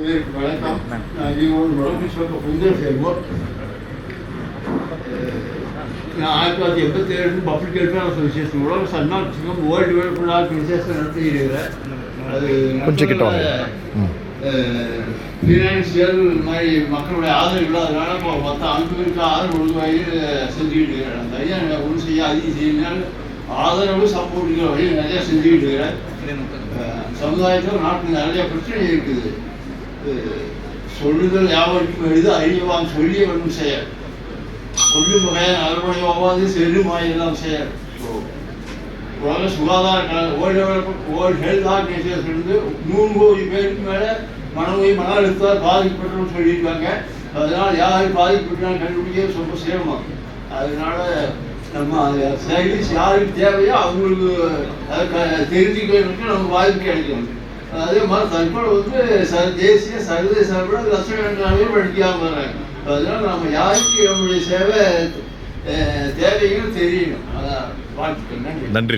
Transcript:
வணக்கம். நான் 1987 public welfare association உலக சன்மார்க் சங்கம் வேர்ல்டு வெல்ஃபேர் ஆர்கனைசேஷன் நடத்தி இருக்கிறேன். அது ஃபினான்ஷியல் மாதிரி மக்களுடைய ஆதரவு இல்லாதனால இப்போ 10 ஆண்டுகளுக்கு ஆதரவு வகையில் செஞ்சுக்கிட்டு இருக்கிறேன். அந்த ஐயா ஒன்றும் செய்ய அதிகம் செய்யணும் ஆதரவு சப்போர்ட்டுங்கிற வகையில் நிறையா செஞ்சுக்கிட்டு இருக்கிறேன். சமுதாயத்தில் நாட்டில் நிறைய பிரச்சனை இருக்குது. சொல்லுதல் யாவருக்கும் எழுது அறியவாம் சொல்லிய வேண்டும் செய்ய சொல்லும் வகையான நல்வழியாவது செல்லுமாயெல்லாம் செய்ய. உலக சுகாதார வேர்ல்டு ஹெல்த் ஆர்கனைசேஷன் 100 கோடி பேருக்கு மேலே மன அழுத்தத்தால் பாதிக்கப்பட்டோம்னு சொல்லியிருக்காங்க. அதனால் யார் பாதிக்கப்பட்டாலும் கண்டுபிடிக்க ரொம்ப சிரமம். அதனால நம்ம சைடிஸ் யாருக்கு தேவையோ அவங்களுக்கு அதை தெரிஞ்சுக்கிறதுக்கு நம்ம வாய்ப்பு கிடைக்கும். அதே மாதிரி தற்போது தேசிய சர்வதேச லட்சக்கணக்கானவே படிக்காமல் வர்றாங்க. அதனால் நம்ம யாருக்கு நம்முடைய சேவை தேவைகள் தெரியணும். அதான் வாழ்த்துக்கள். நன்றி.